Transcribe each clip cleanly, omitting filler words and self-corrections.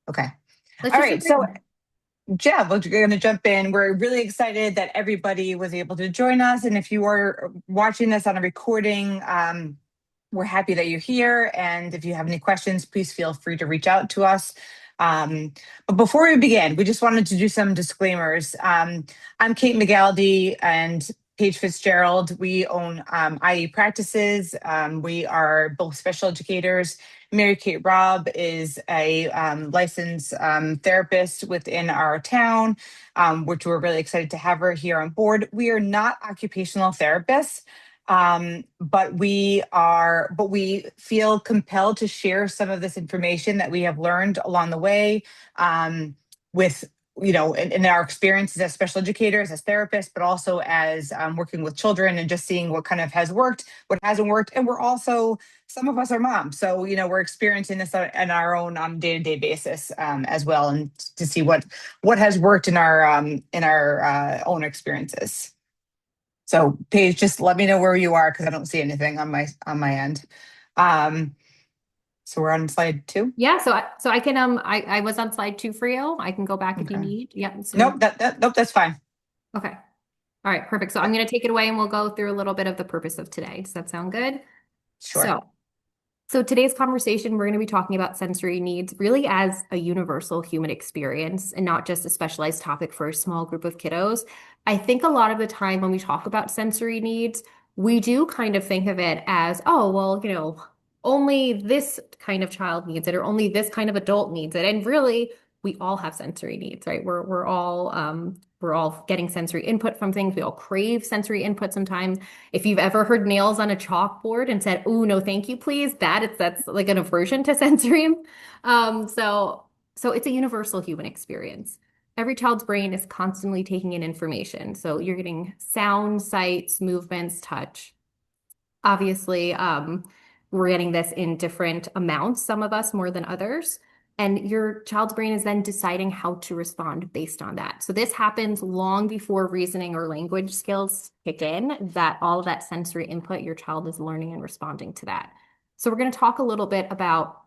Okay. Let's All just jump right. right So, in. yeah, we're going to jump in. We're really excited that everybody was able to join us. And if you are watching this on a recording, we're happy that you're here. And if you have any questions, please feel free to reach out to us. But before we begin, we just wanted to do some disclaimers. I'm Kate McGaldy and Paige Fitzgerald. We own IE Practices. We are both special educators. Mary Kate Robb is a licensed therapist within our town, which we're really excited to have her here on board. We are not occupational therapists, but we feel compelled to share some of this information that we have learned along the way, with in our experiences as special educators, as therapists, but also as working with children and just seeing what kind of has worked, what hasn't worked. And we're also, some of us are moms, so we're experiencing this on our own day-to-day basis, as well, and to see what has worked in our own experiences. So Paige, just let me know where you are because I don't see anything on my end. Um, so we're on slide two. Yeah, so I can I was on slide 2 for you. I can go back if you Okay. need. Yeah, so Nope, that's fine. okay. All right, perfect. So I'm going to take it away and we'll go through a little bit of the purpose of today. Does that sound good? Sure. So, so today's conversation, we're going to be talking about sensory needs really as a universal human experience and not just a specialized topic for a small group of kiddos. I think a lot of the time when we talk about sensory needs, we do kind of think of it as, oh, well, only this kind of child needs it or only this kind of adult needs it. And really, we all have sensory needs, right? We're all getting sensory input from things. We all crave sensory input sometimes. If you've ever heard nails on a chalkboard and said, "Oh, no, thank you, please," that's like an aversion to sensory. So it's a universal human experience. Every child's brain is constantly taking in information. So you're getting sound, sights, movements, touch. Obviously, we're getting this in different amounts, some of us more than others. And your child's brain is then deciding how to respond based on that. So this happens long before reasoning or language skills kick in, that all of that sensory input, your child is learning and responding to that. So we're going to talk a little bit about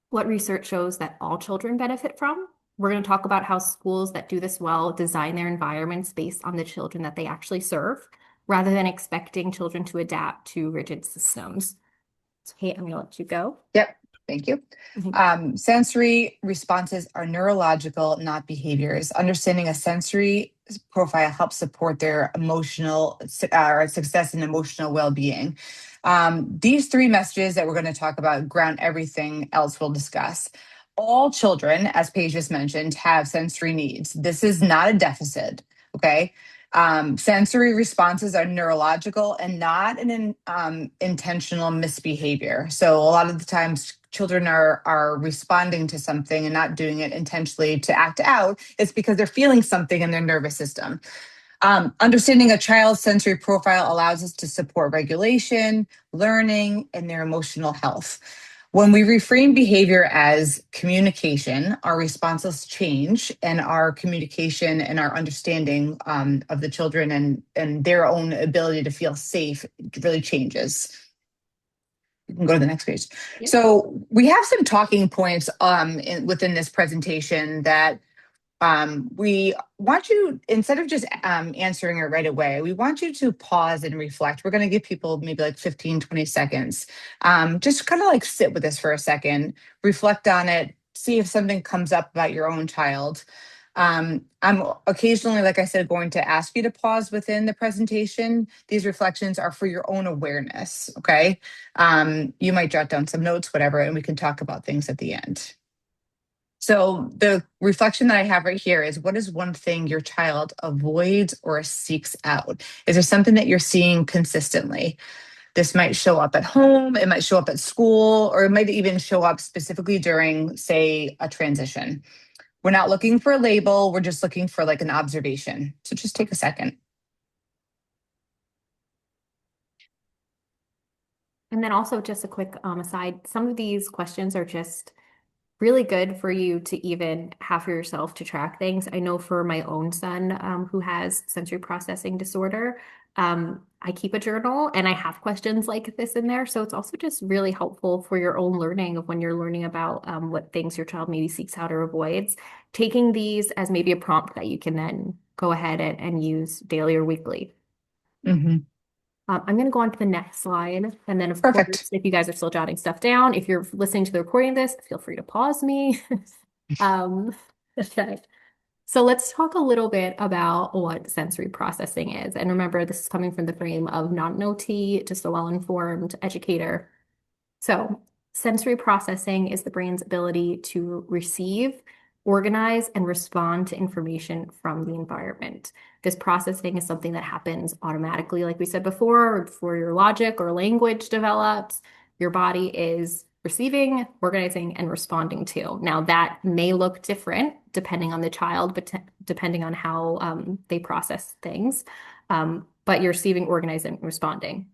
what research shows that all children benefit from. We're going to talk about how schools that do this well design their environments based on the children that they actually serve, rather than expecting children to adapt to rigid systems. So, Kate, I'm going to let you go. Yep. Thank you. Sensory responses are neurological, not behaviors. Understanding a sensory profile helps support their emotional success and emotional well-being. These three messages that we're going to talk about ground everything else we'll discuss. All children, as Paige just mentioned, have sensory needs. This is not a deficit. Okay. Sensory responses are neurological and not an intentional misbehavior. So a lot of the times children are responding to something and not doing it intentionally to act out. It's because they're feeling something in their nervous system. Understanding a child's sensory profile allows us to support regulation, learning, and their emotional health. When we reframe behavior as communication, our responses change, and our communication and our understanding of the children and their own ability to feel safe really changes. You can go to the next page. Yep. So we have some talking points within this presentation that we want you, instead of just answering it right away, we want you to pause and reflect. We're going to give people maybe like 15, 20 seconds. Just kind of like sit with this for a second, reflect on it, see if something comes up about your own child. I'm occasionally, like I said, going to ask you to pause within the presentation. These reflections are for your own awareness, okay? You might jot down some notes, whatever, and we can talk about things at the end. So the reflection that I have right here is, what is one thing your child avoids or seeks out? Is there something that you're seeing consistently? This might show up at home, it might show up at school, or it might even show up specifically during, say, a transition. We're not looking for a label, we're just looking for like an observation. So just take a second. And then also just a quick aside, some of these questions are just really good for you to even have for yourself to track things. I know for my own son, who has sensory processing disorder, I keep a journal and I have questions like this in there. So it's also just really helpful for your own learning of when you're learning about what things your child maybe seeks out or avoids. Taking these as maybe a prompt that you can then go ahead and use daily or weekly. Hmm. I'm going to go on to the next slide. And then, of Perfect. course, if you guys are still jotting stuff down, if you're listening to the recording of this, feel free to pause me. Um, okay. So let's talk a little bit about what sensory processing is. And remember, this is coming from the frame of not an OT, just a well-informed educator. So, sensory processing is the brain's ability to receive, organize, and respond to information from the environment. This processing is something that happens automatically, like we said before your logic or language develops, your body is receiving, organizing, and responding to. Now, that may look different depending on the child, but depending on how they process things. But you're receiving, organizing, and responding.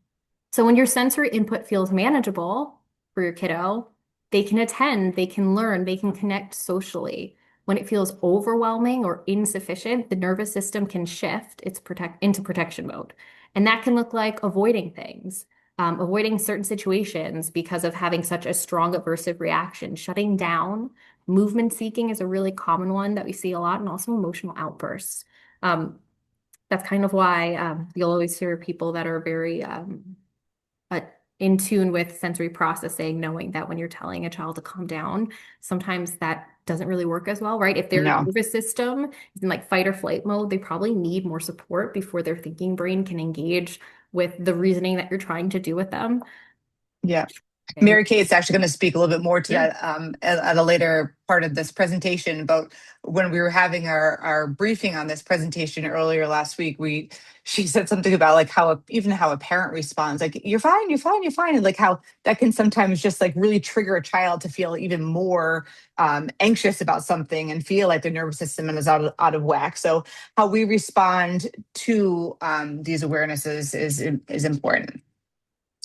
So when your sensory input feels manageable for your kiddo, they can attend, they can learn, they can connect socially. When it feels overwhelming or insufficient, the nervous system can shift into protection mode. And that can look like avoiding things, avoiding certain situations because of having such a strong aversive reaction, shutting down. Movement seeking is a really common one that we see a lot, and also emotional outbursts. Um, that's kind of why you'll always hear people that are very uh, in tune with sensory processing, knowing that when you're telling a child to calm down, sometimes that doesn't really work as well, right? If their No. nervous system is in like fight or flight mode, they probably need more support before their thinking brain can engage with the reasoning that you're trying to do with them. Yeah. And Mary Kate's actually going to speak a little bit more to yeah. that at a later part of this presentation. But when we were having our briefing on this presentation earlier last week, she said something about like even how a parent responds, like "you're fine, you're fine, you're fine," and like how that can sometimes just like really trigger a child to feel even more anxious about something and feel like their nervous system is out of whack. So how we respond to these awarenesses is important.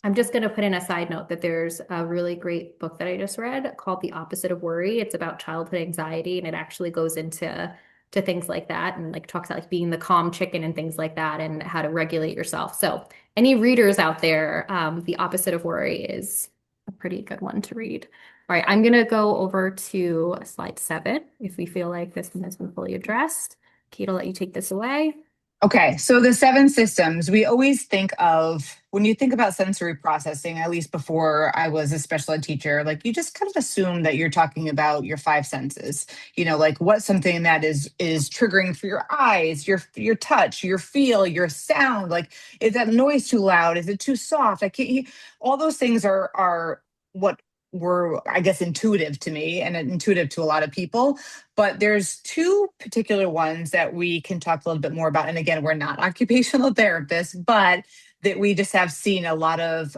I'm just going to put in a side note that there's a really great book that I just read called The Opposite of Worry. It's about childhood anxiety, and it actually goes into things like that and like talks about like being the calm chicken and things like that and how to regulate yourself. So any readers out there, The Opposite of Worry is a pretty good one to read. All right, I'm going to go over to slide 7 if we feel like this one has been fully addressed. Kate, I'll let you take this away. Okay, so the seven systems, we always think of when you think about sensory processing, at least before I was a special ed teacher, like you just kind of assume that you're talking about your five senses. Like what's something that is triggering for your eyes, your touch, your feel, your sound. Like, is that noise too loud? Is it too soft? I can't, all those things are what were, I guess, intuitive to me and intuitive to a lot of people. But there's two particular ones that we can talk a little bit more about. And again, we're not occupational therapists, but that we just have seen a lot of,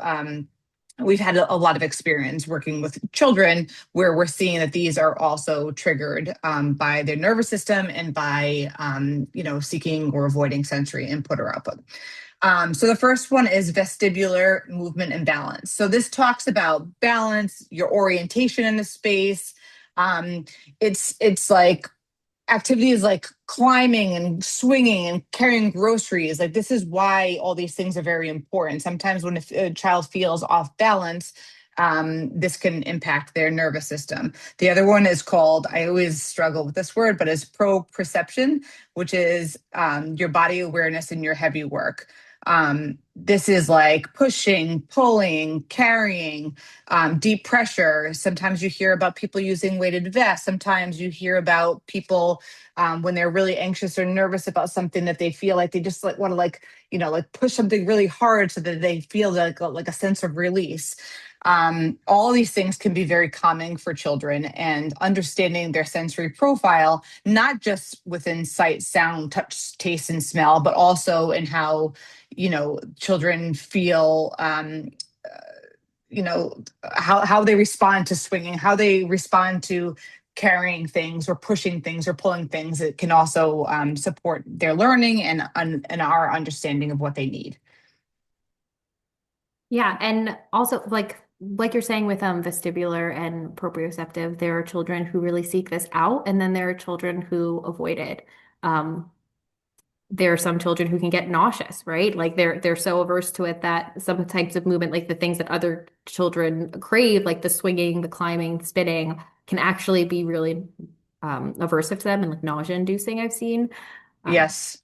we've had a lot of experience working with children where we're seeing that these are also triggered by their nervous system and by, seeking or avoiding sensory input or output. So the first one is vestibular movement and balance. So this talks about balance, your orientation in the space. Um, it's like activities like climbing and swinging and carrying groceries. Like this is why all these things are very important. Sometimes when a child feels off balance, this can impact their nervous system. The other one is called, I always struggle with this word, but it's proprioception, which is your body awareness in your heavy work. This is like pushing, pulling, carrying, deep pressure. Sometimes you hear about people using weighted vests. Sometimes you hear about people when they're really anxious or nervous about something that they feel like they just like want to like push something really hard so that they feel like a sense of release. All these things can be very calming for children, and understanding their sensory profile, not just within sight, sound, touch, taste, and smell, but also in how, children feel, you know, how they respond to swinging, how they respond to carrying things or pushing things or pulling things. It can also support their learning and our understanding of what they need. Yeah, and also like you're saying with vestibular and proprioceptive, there are children who really seek this out, and then there are children who avoid it. Um, there are some children who can get nauseous, right? Like they're so averse to it that some types of movement, like the things that other children crave, like the swinging, the climbing, the spinning, can actually be really aversive to them and like nausea inducing, I've seen. Um, Yes.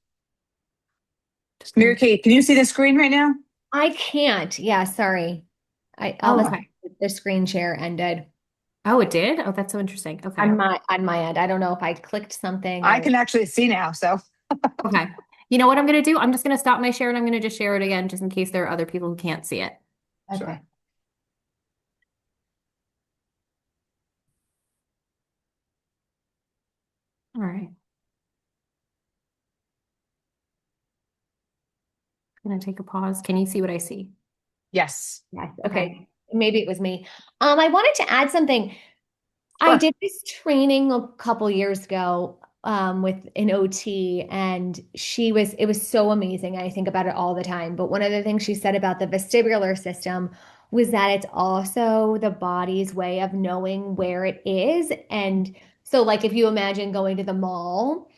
just Mary gonna Kate, can you see the screen right now? I can't. Yeah, sorry. I all Oh, of a Oh, okay. sudden the screen share ended Oh, it did? Oh, that's so interesting. Okay. on my end. I don't know if I clicked something I or can actually see now. So, Okay. You know what I'm gonna do? I'm just gonna stop my share and I'm gonna just share it again just in case there are other people who can't see it. okay. sure. All right. I'm gonna take a pause. Can you see what I see? Yes. Yes. Okay. Okay. Maybe it was me. I wanted to add something. I Sure. did this training a couple years ago with an OT, and it was so amazing. I think about it all the time. But one of the things she said about the vestibular system was that it's also the body's way of knowing where it is. And so, like, if you imagine going to the mall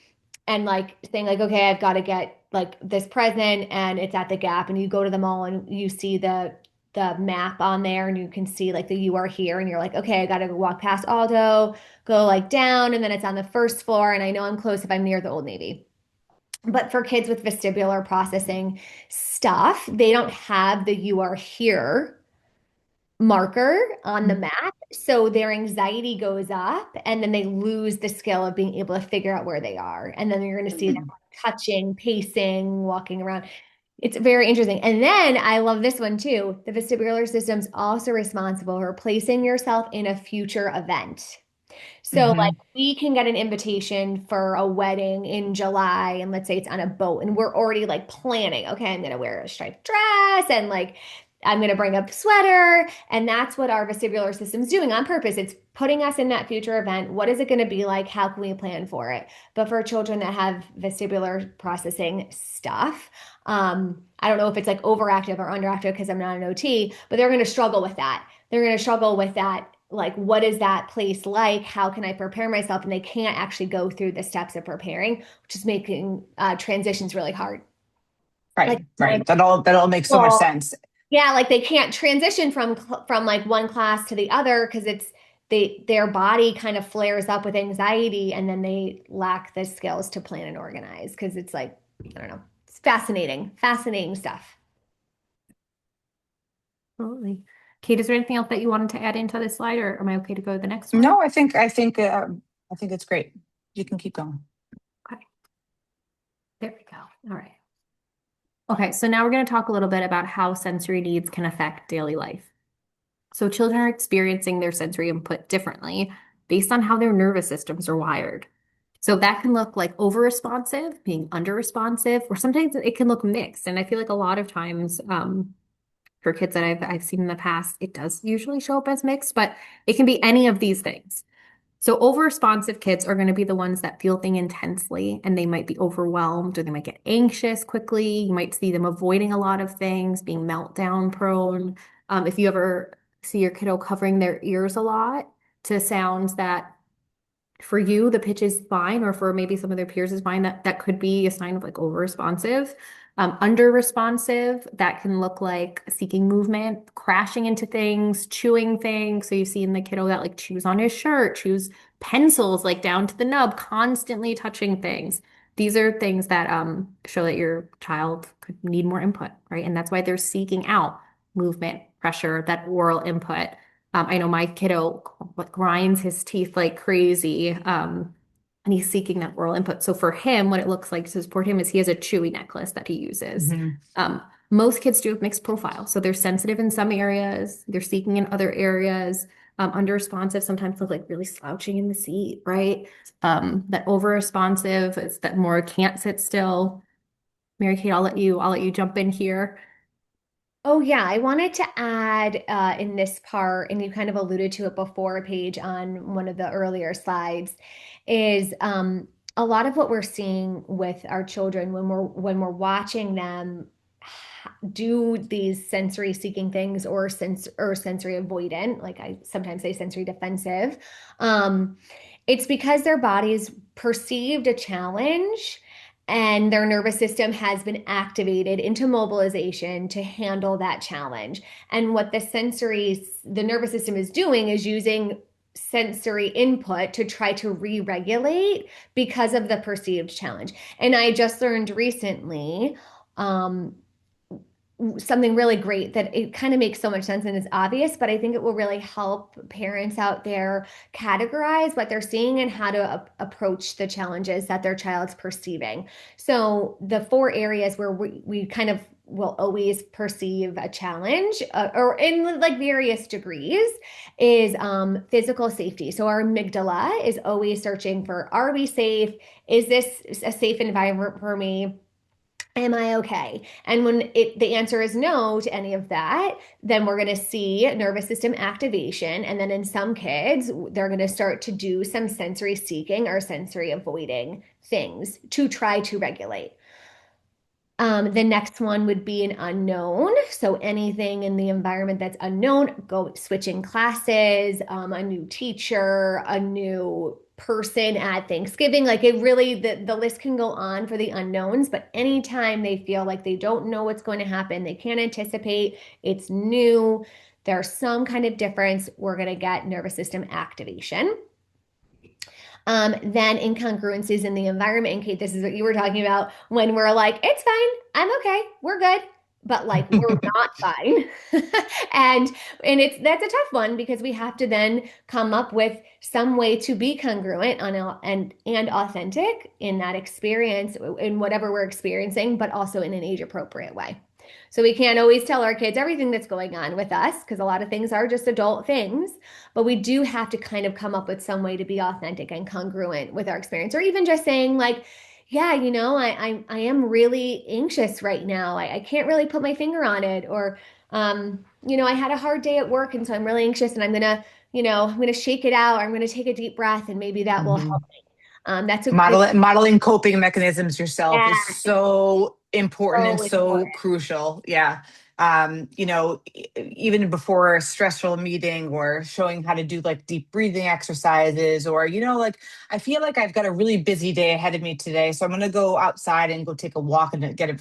and like saying like, okay, I've got to get like this present and it's at the Gap, and you go to the mall and you see the map on there and you can see like the you are here and you're like, okay, I got to walk past Aldo, go like down, and then it's on the first floor and I know I'm close if I'm near the Old Navy. But for kids with vestibular processing stuff, they don't have the you are here marker on the map. So their anxiety goes up and then they lose the skill of being able to figure out where they are. And then you're going to see them Mhm. touching, pacing, walking around. It's very interesting. And then I love this one too. The vestibular system's also responsible for placing yourself in a future event. So, like, Mhm. we can get an invitation for a wedding in July, and let's say it's on a boat, and we're already like planning, okay, I'm gonna wear a striped dress, and like, I'm gonna bring a sweater. And that's what our vestibular system's doing on purpose. It's putting us in that future event. What is it gonna be like? How can we plan for it? But for children that have vestibular processing stuff, I don't know if it's like overactive or underactive because I'm not an OT, but they're gonna struggle with that. They're gonna struggle with that, like, what is that place like? How can I prepare myself? And they can't actually go through the steps of preparing, which is making transitions really hard. Like, Right. more Right. That all makes so much well, sense. yeah, like they can't transition from like one class to the other because it's their body kind of flares up with anxiety and then they lack the skills to plan and organize because it's like, I don't know. It's fascinating, fascinating stuff. Absolutely. Kate, is there anything else that you wanted to add into this slide, or am I okay to go to the next one? No, I think it's great. You can keep going. Okay, there we go. All right. Okay, so now we're going to talk a little bit about how sensory needs can affect daily life. So children are experiencing their sensory input differently based on how their nervous systems are wired. So that can look like over-responsive, being under-responsive, or sometimes it can look mixed. And I feel like a lot of times, for kids that I've seen in the past, it does usually show up as mixed, but it can be any of these things. So over-responsive kids are going to be the ones that feel things intensely and they might be overwhelmed or they might get anxious quickly. You might see them avoiding a lot of things, being meltdown prone. If you ever see your kiddo covering their ears a lot to sounds that for you the pitch is fine, or for maybe some of their peers is fine, that could be a sign of like over responsive. Under responsive, that can look like seeking movement, crashing into things, chewing things. So you see in the kiddo that like chews on his shirt, chews pencils like down to the nub, constantly touching things. These are things that show that your child could need more input, right? And that's why they're seeking out movement, pressure, that oral input. I know my kiddo grinds his teeth like crazy, and he's seeking that oral input. So for him, what it looks like to support him is he has a chewy necklace that he uses. Mhm. Most kids do have mixed profiles. So they're sensitive in some areas, they're seeking in other areas. Under responsive sometimes look like really slouching in the seat, right? That over responsive is that more can't sit still. Mary Kate, I'll let you jump in here. Oh, yeah. I wanted to add in this part, and you kind of alluded to it before, a page on one of the earlier slides, is a lot of what we're seeing with our children when we're watching them do these sensory seeking things or sensory avoidant, like I sometimes say sensory defensive. Um, it's because their bodies perceived a challenge and their nervous system has been activated into mobilization to handle that challenge. And what the nervous system is doing is using sensory input to try to re-regulate because of the perceived challenge. And I just learned recently, um, something really great that it kind of makes so much sense and is obvious, but I think it will really help parents out there categorize what they're seeing and how to approach the challenges that their child's perceiving. So the four areas where we kind of will always perceive a challenge, or in like various degrees, is physical safety. So our amygdala is always searching for, are we safe? Is this a safe environment for me? Am I okay? And when the answer is no to any of that, then we're going to see nervous system activation. And then in some kids, they're going to start to do some sensory seeking or sensory avoiding things to try to regulate. The next one would be an unknown. So anything in the environment that's unknown, go switching classes, a new teacher, a new person at Thanksgiving. Like it really, the list can go on for the unknowns, but anytime they feel like they don't know what's going to happen, they can't anticipate, it's new, there's some kind of difference, we're going to get nervous system activation. Then incongruencies in the environment. And Kate, this is what you were talking about when we're like, it's fine, I'm okay, we're good. But like we're not fine. and that's a tough one because we have to then come up with some way to be congruent and authentic in that experience, in whatever we're experiencing, but also in an age appropriate way. So we can't always tell our kids everything that's going on with us because a lot of things are just adult things, but we do have to kind of come up with some way to be authentic and congruent with our experience, or even just saying like, yeah, I am really anxious right now. I can't really put my finger on it, or I had a hard day at work and so I'm really anxious and I'm gonna shake it out, or I'm gonna take a deep breath and maybe that will help Mhm. me. That's a great, Modeling coping mechanisms yourself is yeah, it's so important and so so important. crucial. Yeah. Even before a stressful meeting, or showing how to do like deep breathing exercises, or, like, I feel like I've got a really busy day ahead of me today. So I'm going to go outside and go take a walk and get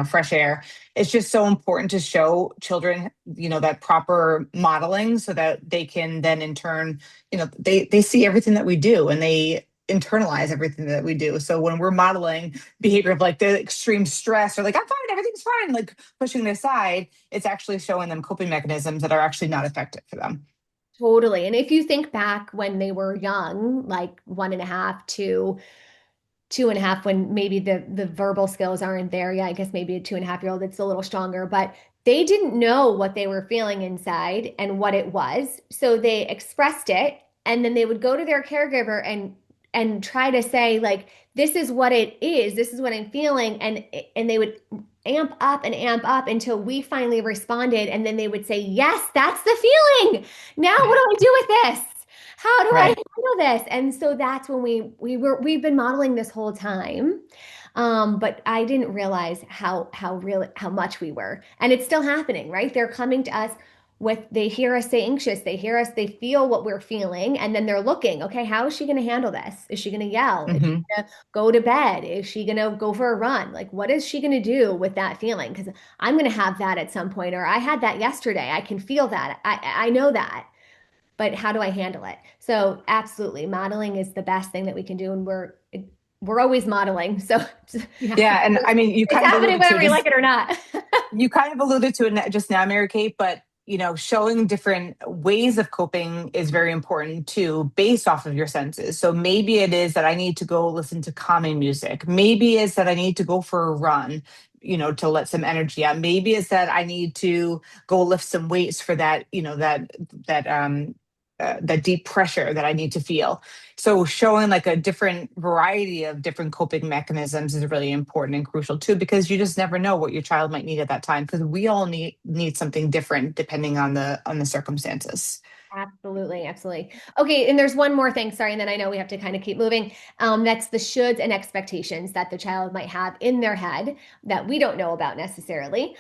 fresh air. It's just so important to show children, that proper modeling so that they can then in turn, they see everything that we do and they internalize everything that we do. So when we're modeling behavior of like the extreme stress, or like, I'm fine, everything's fine, like pushing it aside, it's actually showing them coping mechanisms that are actually not effective for them. Totally. And if you think back when they were young, like 1.5 to 2.5, when maybe the verbal skills aren't there yet, I guess maybe a 2.5-year-old, it's a little stronger, but they didn't know what they were feeling inside and what it was. So they expressed it, and then they would go to their caregiver and try to say, like, this is what it is, this is what I'm feeling. And they would amp up until we finally responded. And then they would say, yes, that's the feeling. Now what do I do with this? How do I Right. handle this? And so that's when we've been modeling this whole time. But I didn't realize how much we were. And it's still happening, right? They're coming to us they hear us say anxious, they hear us, they feel what we're feeling, and then they're looking, okay, how is she going to handle this? Is she going to yell? Is she Hmm. going to go to bed? Is she going to go for a run? Like, what is she going to do with that feeling? Because I'm going to have that at some point, or I had that yesterday. I can feel that. I know that, but how do I handle it? So absolutely, modeling is the best thing that we can do, and we're always modeling. So Yeah. Yeah. And I mean, it's happening whether we like it or not. you kind of alluded to it just now, Mary Kate, but showing different ways of coping is very important too, based off of your senses. So maybe it is that I need to go listen to calming music. Maybe it's that I need to go for a run, to let some energy out. Maybe it's that I need to go lift some weights for that, that deep pressure that I need to feel. So showing like a different variety of different coping mechanisms is really important and crucial too, because you just never know what your child might need at that time. Because we all need something different depending on the circumstances. Absolutely, absolutely. Okay, and there's one more thing, sorry, and then I know we have to kind of keep moving. That's the shoulds and expectations that the child might have in their head that we don't know about necessarily.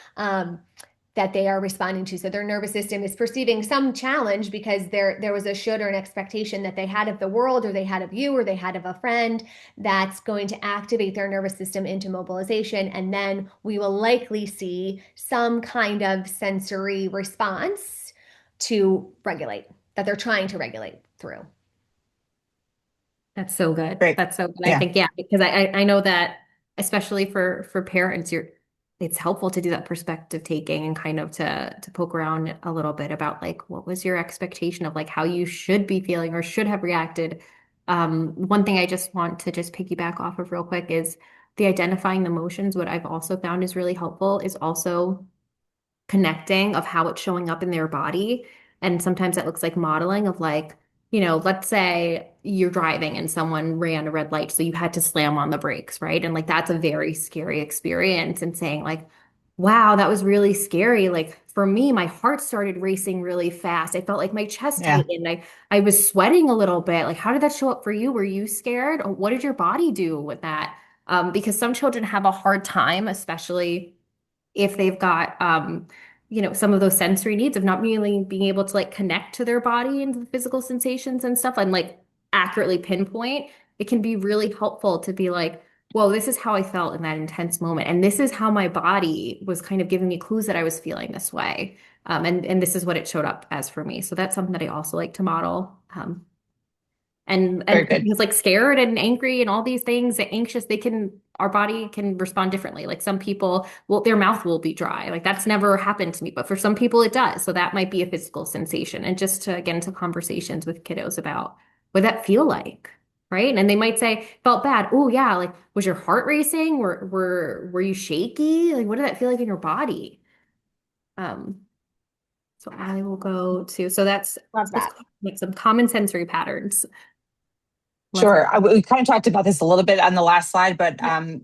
that they are responding to. So their nervous system is perceiving some challenge because there was a should or an expectation that they had of the world, or they had of you, or they had of a friend, that's going to activate their nervous system into mobilization. And then we will likely see some kind of sensory response to regulate, that they're trying to regulate through. That's so good. Great. That's so good. I Yeah. think, yeah, because I know that especially for parents, it's helpful to do that perspective taking and kind of to poke around a little bit about like what was your expectation of like how you should be feeling or should have reacted. One thing I just want to just piggyback off of real quick is the identifying the emotions. What I've also found is really helpful is also connecting of how it's showing up in their body. And sometimes that looks like modeling of like, let's say you're driving and someone ran a red light, so you had to slam on the brakes, right? And like that's a very scary experience. And saying like, wow, that was really scary. Like for me, my heart started racing really fast. I felt like my chest Yeah. tightened. I was sweating a little bit. Like, how did that show up for you? Were you scared? Or what did your body do with that? Because some children have a hard time, especially if they've got some of those sensory needs of not really being able to like connect to their body and the physical sensations and stuff and like accurately pinpoint. It can be really helpful to be like, whoa, this is how I felt in that intense moment, and this is how my body was kind of giving me clues that I was feeling this way, and this is what it showed up as for me. So that's something that I also like to model. Very And good. things like scared and angry and all these things, anxious, our body can respond differently. Like some people, well, their mouth will be dry. Like that's never happened to me, but for some people it does. So that might be a physical sensation. And just to get into conversations with kiddos about what that feel like, right? And they might say, felt bad. Oh yeah, like was your heart racing? Were you shaky? Like what did that feel like in your body? Um, so I will go to, so that's Love let's that. like some common sensory patterns. Let's Sure. We kind of talked about this a little bit on the last slide, but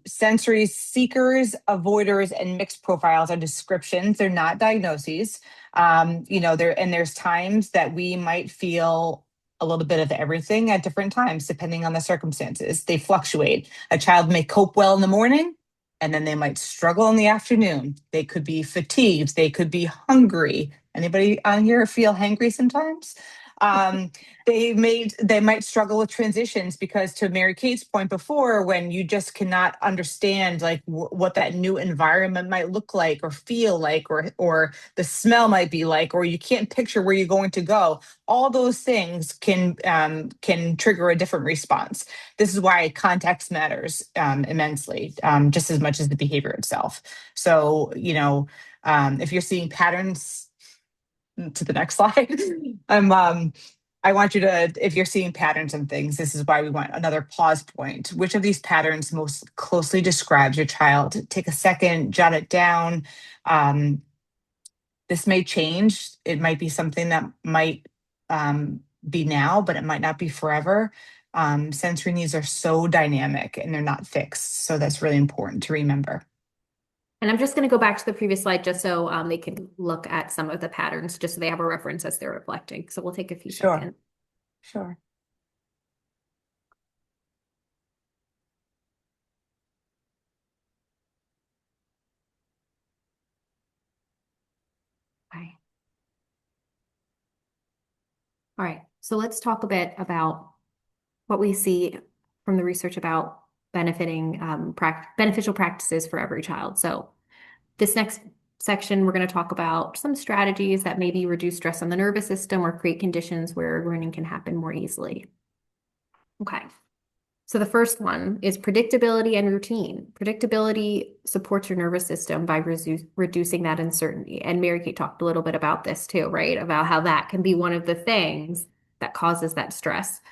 sensory seekers, avoiders, and mixed profiles are descriptions. They're not diagnoses. There's times that we might feel a little bit of everything at different times, depending on the circumstances. They fluctuate. A child may cope well in the morning, and then they might struggle in the afternoon. They could be fatigued. They could be hungry. Anybody on here feel hangry sometimes? Um, they might struggle with transitions because, to Mary Kate's point before, when you just cannot understand like what that new environment might look like or feel like, or the smell might be like, or you can't picture where you're going to go. All those things can trigger a different response. This is why context matters immensely, just as much as the behavior itself. So if you're seeing patterns, to the next slide. I want you to, if you're seeing patterns and things, this is why we want another pause point. Which of these patterns most closely describes your child? Take a second, jot it down. This may change. It might be something that might be now, but it might not be forever. Sensory needs are so dynamic and they're not fixed. So that's really important to remember. And I'm just going to go back to the previous slide just so they can look at some of the patterns, just so they have a reference as they're reflecting. So we'll take a few Sure, seconds. sure. Okay. All right. So let's talk a bit about what we see from the research about benefiting beneficial practices for every child. So this next section, we're going to talk about some strategies that maybe reduce stress on the nervous system or create conditions where learning can happen more easily. Okay. So the first one is predictability and routine. Predictability supports your nervous system by reducing that uncertainty. And Mary Kate talked a little bit about this too, right? About how that can be one of the things that causes that stress.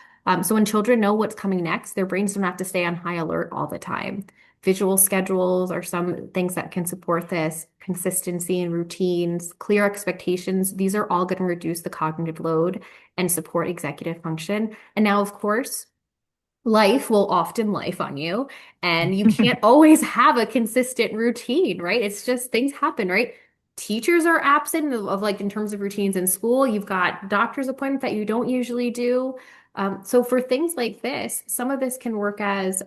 So when children know what's coming next, their brains don't have to stay on high alert all the time. Visual schedules are some things that can support this. Consistency and routines, clear expectations. These are all going to reduce the cognitive load and support executive function. And now, of course, life will often life on you, and you can't always have a consistent routine, right? It's just things happen, right? Teachers are absent of like in terms of routines in school. You've got doctor's appointments that you don't usually do. So for things like this, some of this can work as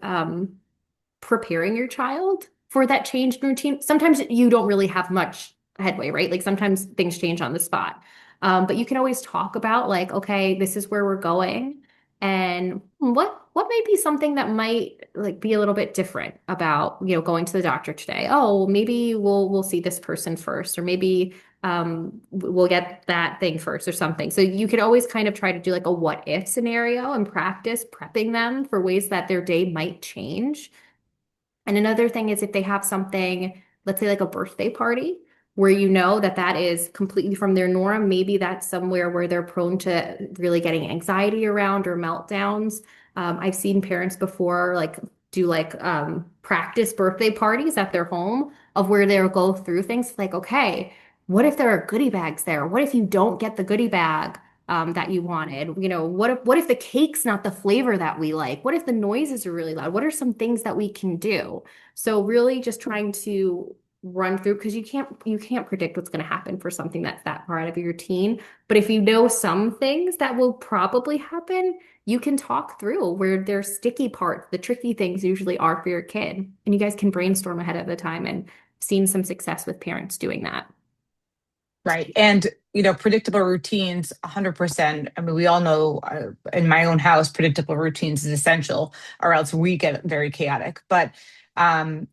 preparing your child for that changed routine. Sometimes you don't really have much headway, right? Like sometimes things change on the spot. But you can always talk about like, okay, this is where we're going. And what may be something that might like be a little bit different about, going to the doctor today? Oh, maybe we'll see this person first, or maybe we'll get that thing first or something. So you could always kind of try to do like a what if scenario and practice prepping them for ways that their day might change. And another thing is if they have something, let's say like a birthday party, where you know that that is completely from their norm, maybe that's somewhere where they're prone to really getting anxiety around or meltdowns. I've seen parents before like do like practice birthday parties at their home of where they'll go through things like, okay, what if there are goodie bags there? What if you don't get the goodie bag? That you wanted. What if the cake's not the flavor that we like? What if the noises are really loud? What are some things that we can do? So really just trying to run through because you can't predict what's going to happen for something that's that far out of your routine. But if you know some things that will probably happen, you can talk through where there's sticky parts, the tricky things usually are for your kid. And you guys can brainstorm ahead of the time and seen some success with parents doing that. Right. And, predictable routines, 100%. I mean, we all know in my own house, predictable routines is essential, or else we get very chaotic. But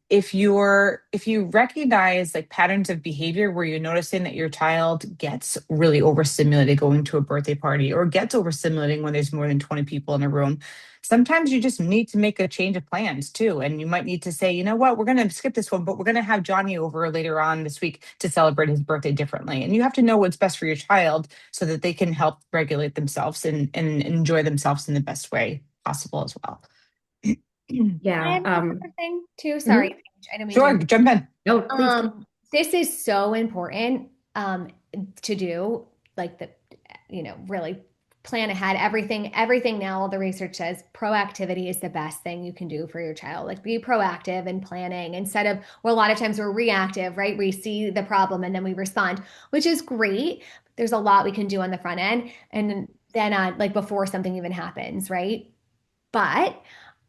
if you recognize like patterns of behavior where you're noticing that your child gets really overstimulated going to a birthday party or gets overstimulating when there's more than 20 people in a room, sometimes you just need to make a change of plans too. And you might need to say, you know what, we're going to skip this one, but we're going to have Johnny over later on this week to celebrate his birthday differently. And you have to know what's best for your child so that they can help regulate themselves and enjoy themselves in the best way possible as well. I Yeah. have another thing too. Mhm. Sorry, I don't mean to Sure, interrupt. jump in. No, please. This is so important to do, like really plan ahead. Everything now, the research says proactivity is the best thing you can do for your child. Like be proactive in planning instead of, well, a lot of times we're reactive, right? We see the problem and then we respond, which is great. There's a lot we can do on the front end and then like before something even happens, right? But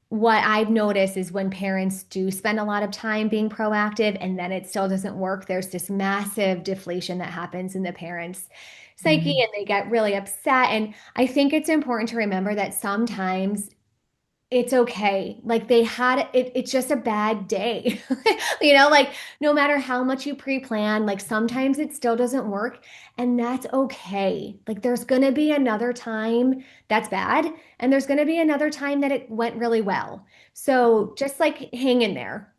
what I've noticed is when parents do spend a lot of time being proactive and then it still doesn't work, there's this massive deflation that happens in the parents' psyche Mhm. and they get really upset. And I think it's important to remember that sometimes it's okay. Like they had it, it's just a bad day. Like no matter how much you pre-plan, like sometimes it still doesn't work, and that's okay. Like there's gonna be another time that's bad, and there's gonna be another time that it went really well. So just like hang in there,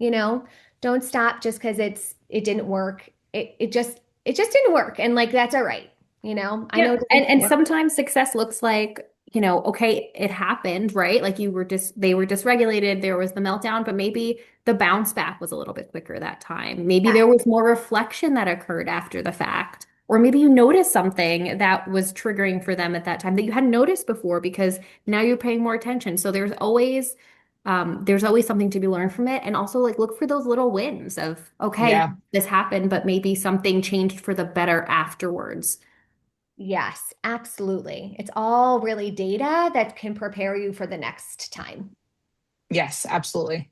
Don't stop just because it didn't work. It just didn't work. And like that's all right. I Yeah. know it And doesn't. sometimes success looks like, okay, it happened, right? Like they were dysregulated, there was the meltdown, but maybe the bounce back was a little bit quicker that time. Maybe there was more reflection that occurred after the fact. Or maybe you noticed something that was triggering for them at that time that you hadn't noticed before because now you're paying more attention. So there's always something to be learned from it. And also like look for those little wins of, okay, Yeah. this happened, but maybe something changed for the better afterwards. Yes, absolutely. It's all really data that can prepare you for the next time. Yes, absolutely.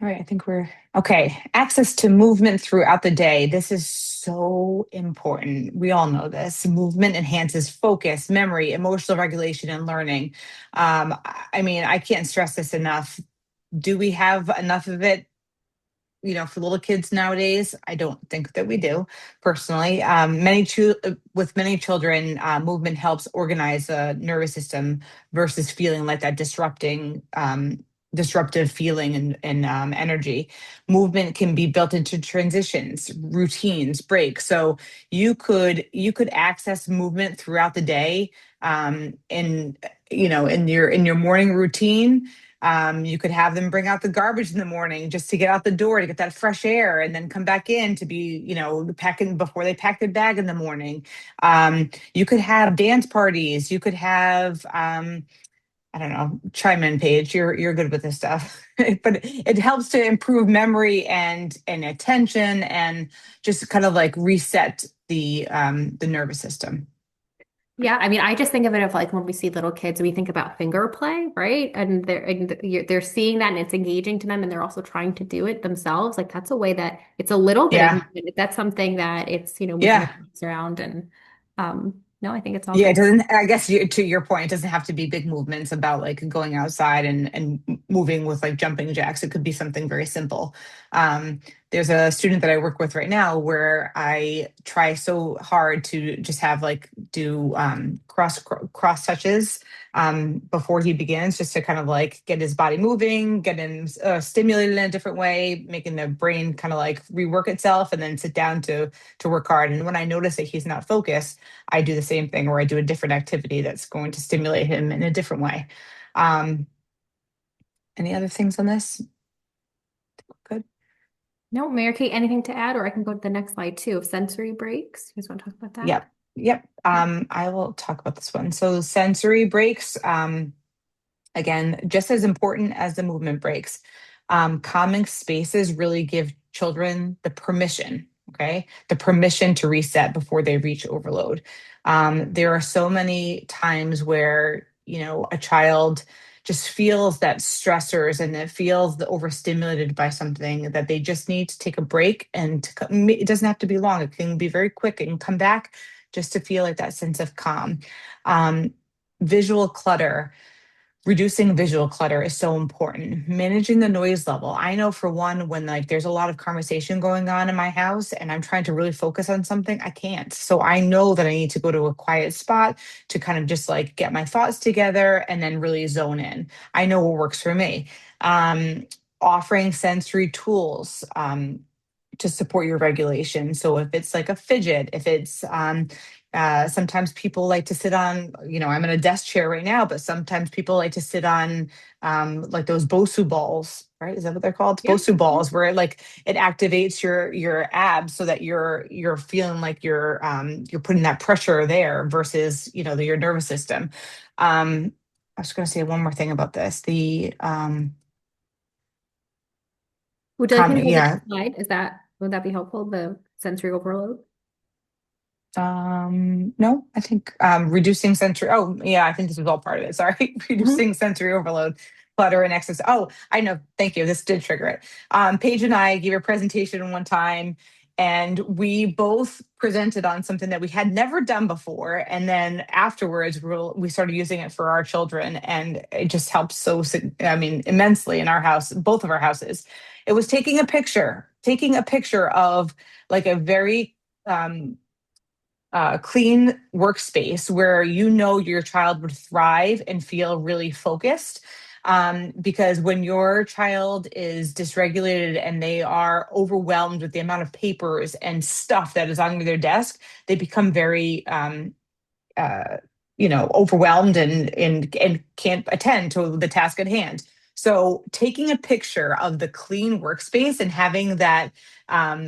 All right, I think we're okay. Access to movement throughout the day. This is so important. We all know this. Movement enhances focus, memory, emotional regulation, and learning. I mean, I can't stress this enough. Do we have enough of it, for little kids nowadays? I don't think that we do, personally. With many children, movement helps organize the nervous system versus feeling like that disruptive feeling and energy. Movement can be built into transitions, routines, breaks. So you could access movement throughout the day, in your morning routine. You could have them bring out the garbage in the morning just to get out the door to get that fresh air and then come back in to be, packing before they pack their bag in the morning. You could have dance parties. You could have, I don't know, chime in, Paige. You're good with this stuff, but it helps to improve memory and attention and just kind of like reset the nervous system. Yeah, I mean, I just think of it of like when we see little kids, we think about finger play, right? And they're seeing that and it's engaging to them, and they're also trying to do it themselves. Like that's a way that it's a little bit of Yeah. movement. That's something that it's, moving Yeah. across around and no, I think it's all Yeah, it good. doesn't, I guess to your point, it doesn't have to be big movements about like going outside and moving with like jumping jacks. It could be something very simple. Um, there's a student that I work with right now where I try so hard to just have like do cross touches before he begins, just to kind of like get his body moving, get him stimulated in a different way, making the brain kind of like rework itself, and then sit down to work hard. And when I notice that he's not focused, I do the same thing, or I do a different activity that's going to stimulate him in a different way. Um, any other things on this? Good. No, Mary Kate, anything to add? Or I can go to the next slide too of sensory breaks. You guys want to talk about that? Yep. Yep. I will talk about this one. So sensory breaks, again, just as important as the movement breaks. Calming spaces really give children the permission, okay, the permission to reset before they reach overload. There are so many times where, a child just feels that stressors and it feels the overstimulated by something that they just need to take a break, and it doesn't have to be long. It can be very quick and come back just to feel like that sense of calm. Um, Visual clutter, reducing visual clutter is so important. Managing the noise level. I know for one, when like there's a lot of conversation going on in my house and I'm trying to really focus on something, I can't. So I know that I need to go to a quiet spot to kind of just like get my thoughts together and then really zone in. I know what works for me. Um, Offering sensory tools. To support your regulation. So if it's like a fidget, if it's sometimes people like to sit on, I'm in a desk chair right now, but sometimes people like to sit on like those Bosu balls, right? Is that what they're called? Yeah. Bosu balls, where it activates your abs so that you're feeling like you're putting that pressure there versus your nervous system. I was going to say one more thing about this. The Would you like me to comment, go to the yeah. next slide? Would that be helpful? The sensory overload? No, I think reducing sensory. Oh, yeah, I think this was all part of it. Sorry. Mhm. Reducing sensory overload, clutter, and excess. Oh, I know. Thank you. This did trigger it. Paige and I gave a presentation one time, and we both presented on something that we had never done before. And then afterwards, we started using it for our children, and it just helped so, I mean, immensely in our house, both of our houses. It was taking a picture of like a very clean workspace where your child would thrive and feel really focused. Because when your child is dysregulated and they are overwhelmed with the amount of papers and stuff that is on their desk, they become very uh, overwhelmed and can't attend to the task at hand. So taking a picture of the clean workspace and having that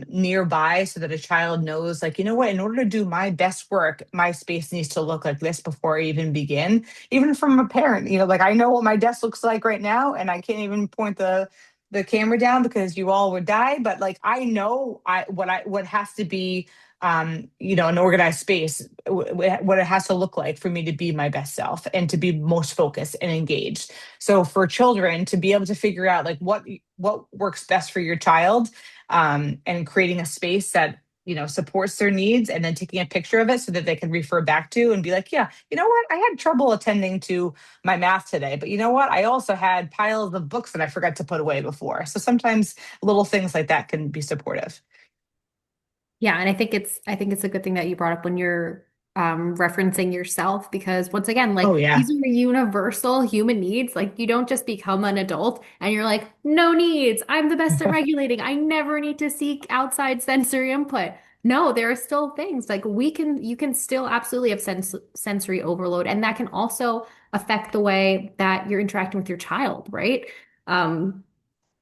nearby so that a child knows, like, what, in order to do my best work, my space needs to look like this before I even begin. Even from a parent, like I know what my desk looks like right now, and I can't even point the camera down because you all would die. But like I know what has to be an organized space, what it has to look like for me to be my best self and to be most focused and engaged. So for children to be able to figure out like what works best for your child, and creating a space that supports their needs, and then taking a picture of it so that they can refer back to and be like, yeah, you know what, I had trouble attending to my math today, but you know what, I also had piles of books that I forgot to put away before. So sometimes little things like that can be supportive. Yeah, and I think it's a good thing that you brought up when you're referencing yourself, because once again, Oh like yeah. these are universal human needs. Like you don't just become an adult and you're like, no needs. I'm the best at regulating. I never need to seek outside sensory input. No, there are still things like you can still absolutely have sensory overload, and that can also affect the way that you're interacting with your child, right? Um,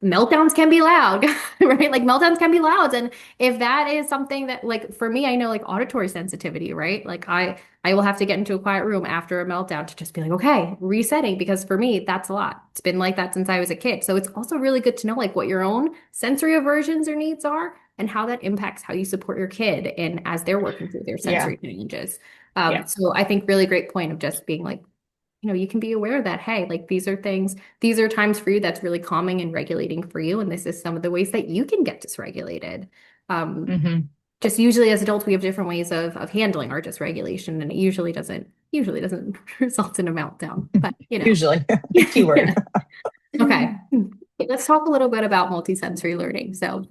Meltdowns can be loud, right? Like meltdowns can be loud. And if that is something that like for me, I know like auditory sensitivity, right? Like I will have to get into a quiet room after a meltdown to just be like, okay, resetting, because for me, that's a lot. It's been like that since I was a kid. So it's also really good to know like what your own sensory aversions or needs are and how that impacts how you support your kid and as they're working through their Yeah. sensory challenges. Yeah. So I think really great point of just being like, you can be aware that, hey, like these are times for you that's really calming and regulating for you. And this is some of the ways that you can get dysregulated. Um, Hmm. just usually as adults, we have different ways of handling our dysregulation, and it usually doesn't result in a meltdown. But Usually, keyword. yeah. Okay. Let's talk a little bit about multisensory learning. So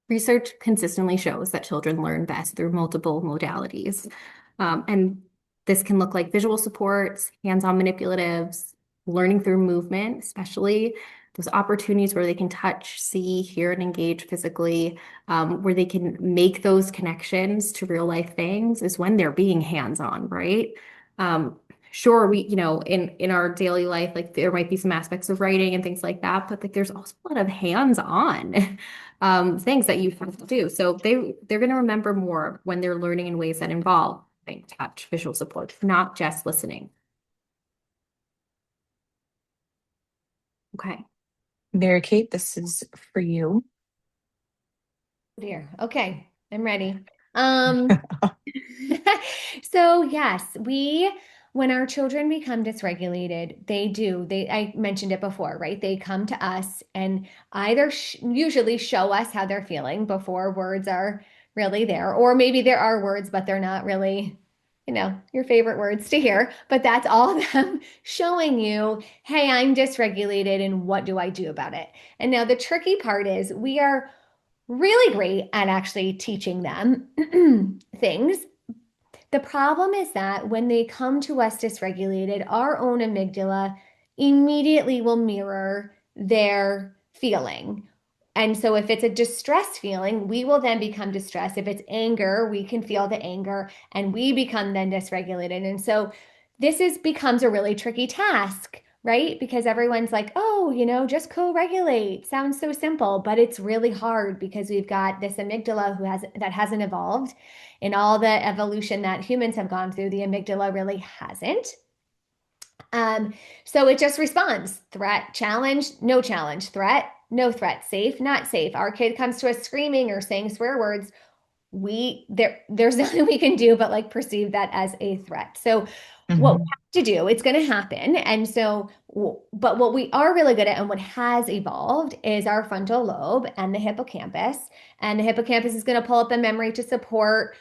research consistently shows that children learn best through multiple modalities. And this can look like visual supports, hands-on manipulatives, learning through movement, especially those opportunities where they can touch, see, hear, and engage physically, where they can make those connections to real life things is when they're being hands-on, right? Um, sure, in our daily life, like there might be some aspects of writing and things like that, but like there's also a lot of hands-on things that you have to do. So they're going to remember more when they're learning in ways that involve touch, visual support, not just listening. Okay. Mary Kate, this is for you. Dear. Okay, I'm ready. Um, so yes, when our children become dysregulated, I mentioned it before, right? They come to us and either usually show us how they're feeling before words are really there, or maybe there are words, but they're not really, your favorite words to hear, but that's all them showing you, hey, I'm dysregulated and what do I do about it? And now the tricky part is we are really great at actually teaching them things. The problem is that when they come to us dysregulated, our own amygdala immediately will mirror their feeling. And so if it's a distress feeling, we will then become distressed. If it's anger, we can feel the anger and we become then dysregulated. And so becomes a really tricky task, right? Because everyone's like, oh, just co-regulate. Sounds so simple, but it's really hard because we've got this amygdala that hasn't evolved. In all the evolution that humans have gone through, the amygdala really hasn't. So it just responds: threat, challenge, no challenge, threat, no threat, safe, not safe. Our kid comes to us screaming or saying swear words. There's nothing we can do but like perceive that as a threat. So what we Hmm. have to do, it's going to happen. And so, but what we are really good at and what has evolved is our frontal lobe and the hippocampus. And the hippocampus is going to pull up a memory to support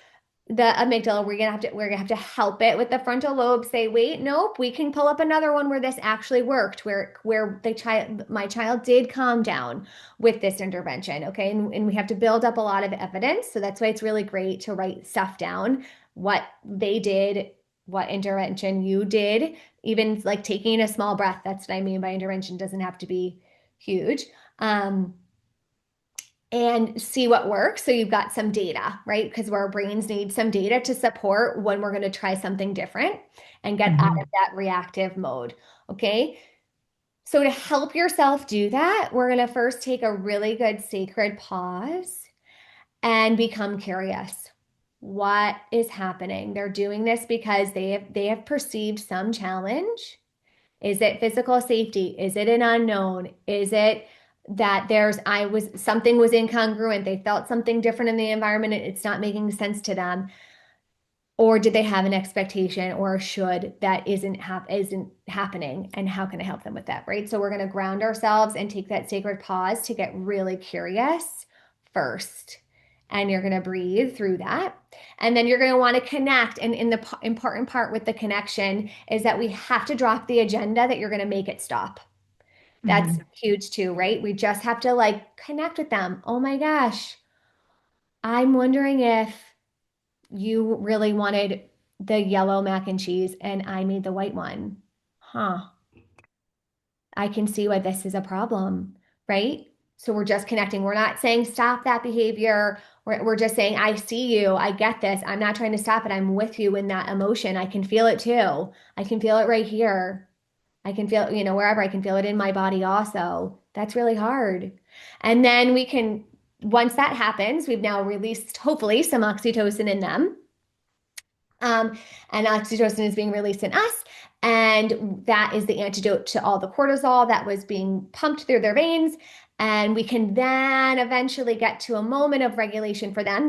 the amygdala. We're gonna have to help it with the frontal lobe say, wait, nope, we can pull up another one where this actually worked, where my child did calm down with this intervention. Okay. And we have to build up a lot of evidence. So that's why it's really great to write stuff down, what they did, what intervention you did, even like taking a small breath. That's what I mean by intervention. Doesn't have to be huge. And see what works. So you've got some data, right? Because our brains need some data to support when we're going to try something different and get out Hmm. of that reactive mode. Okay. So to help yourself do that, we're going to first take a really good sacred pause and become curious. What is happening? They're doing this because they have perceived some challenge. Is it physical safety? Is it an unknown? Is it that something was incongruent? They felt something different in the environment and it's not making sense to them. Or did they have an expectation or a should that isn't happening? And how can I help them with that? Right. So we're going to ground ourselves and take that sacred pause to get really curious first. And you're going to breathe through that. And then you're going to want to connect. And in the important part with the connection is that we have to drop the agenda that you're going to make it stop. That's Hmm. huge too, right? We just have to like connect with them. Oh my gosh, I'm wondering if you really wanted the yellow mac and cheese and I made the white one. Huh. I can see why this is a problem, right? So we're just connecting. We're not saying stop that behavior. We're just saying, I see you. I get this. I'm not trying to stop it. I'm with you in that emotion. I can feel it too. I can feel it right here. I can feel, wherever I can feel it in my body also. That's really hard. And then once that happens, we've now released, hopefully, some oxytocin in them. Um, and oxytocin is being released in us. And that is the antidote to all the cortisol that was being pumped through their veins. And we can then eventually get to a moment of regulation for them.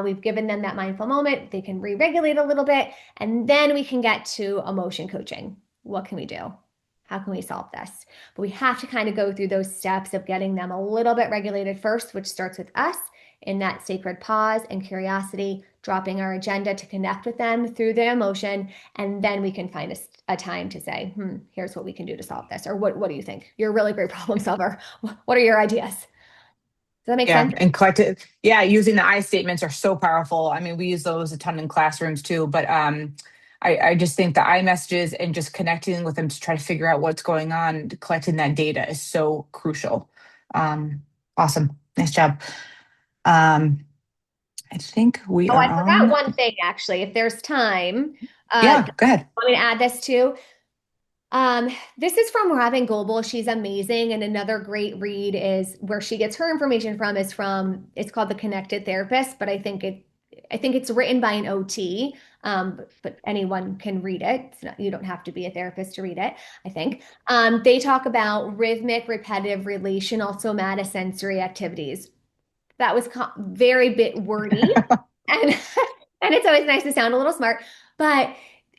We've given them that mindful moment. They can re-regulate a little bit, and then we can get to emotion coaching. What can we do? How can we solve this? But we have to kind of go through those steps of getting them a little bit regulated first, which starts with us in that sacred pause and curiosity, dropping our agenda to connect with them through the emotion. And then we can find a time to say, here's what we can do to solve this. Or what do you think? You're a really great problem solver. What are your ideas? Does that make Yeah, sense? and collective, yeah, using the I statements are so powerful. I mean, we use those a ton in classrooms too, but I just think the I messages and just connecting with them to try to figure out what's going on, collecting that data is so crucial. Um, awesome. Nice job. Um, I think we Oh, are I forgot on. one thing actually. If there's time, Yeah, go ahead. want me to add this too? This is from Robin Goebel. She's amazing. And another great read is where she gets her information from is from, it's called The Connected Therapist, but I think it's written by an OT. But anyone can read it. You don't have to be a therapist to read it, I think. They talk about rhythmic, repetitive, relational, somatosensory activities. That was very bit wordy, and and it's always nice to sound a little smart, but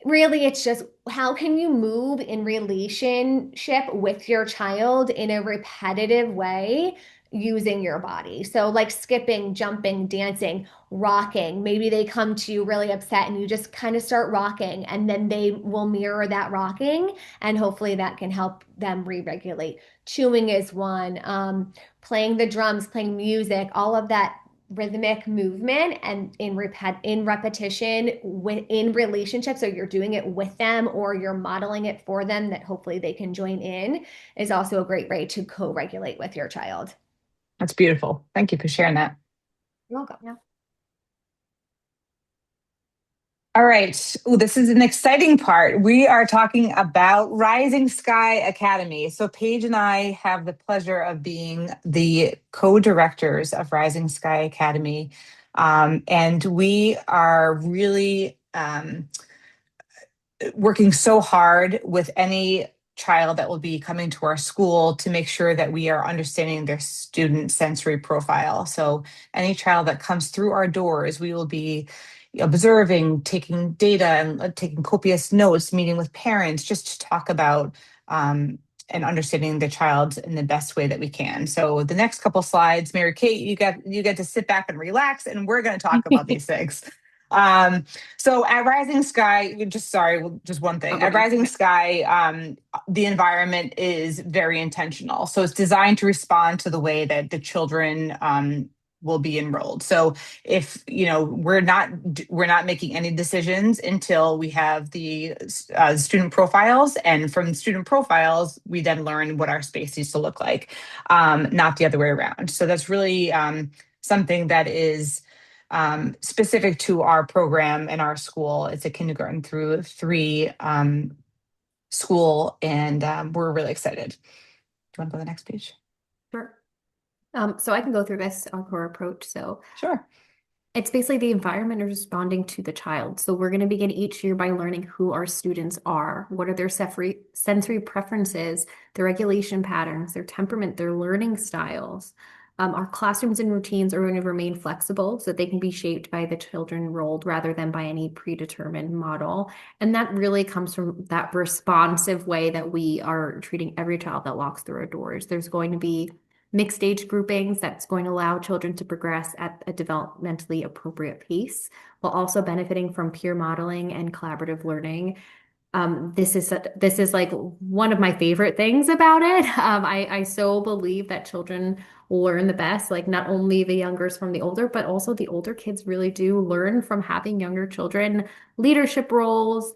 really it's just how can you move in relationship with your child in a repetitive way using your body. So like skipping, jumping, dancing, rocking. Maybe they come to you really upset and you just kind of start rocking and then they will mirror that rocking and hopefully that can help them re-regulate. Chewing is one. Playing the drums, playing music, all of that rhythmic movement and in repetition in relationships, so you're doing it with them or you're modeling it for them that hopefully they can join in, is also a great way to co-regulate with your child. That's beautiful. Thank you for sharing that. You're welcome. Yeah. All right. Ooh, this is an exciting part. We are talking about Rising Sky Academy. So Paige and I have the pleasure of being the co-directors of Rising Sky Academy. And we are really working so hard with any child that will be coming to our school to make sure that we are understanding their student sensory profile. So any child that comes through our doors, we will be observing, taking data and taking copious notes, meeting with parents just to talk about and understanding the child in the best way that we can. So the next couple slides, Mary Kate, you get to sit back and relax, and we're going to talk about these things. So at Rising Sky, just one thing. At Rising Sky, the environment is very intentional. So it's designed to respond to the way that the children will be enrolled. So if we're not making any decisions until we have the student profiles, and from student profiles, we then learn what our space needs to look like, not the other way around. So that's really something that is specific to our program and our school. It's a kindergarten through 3 school, and we're really excited. Do you want to go to the next page? Sure. So I can go through this on core approach. So Sure. it's basically the environment is responding to the child. So we're going to begin each year by learning who our students are, what are their sensory preferences, their regulation patterns, their temperament, their learning styles. Our classrooms and routines are going to remain flexible so that they can be shaped by the children enrolled rather than by any predetermined model. And that really comes from that responsive way that we are treating every child that walks through our doors. There's going to be mixed age groupings that's going to allow children to progress at a developmentally appropriate pace while also benefiting from peer modeling and collaborative learning. This is like one of my favorite things about it. I so believe that children learn the best, like not only the youngers from the older, but also the older kids really do learn from having younger children, leadership roles.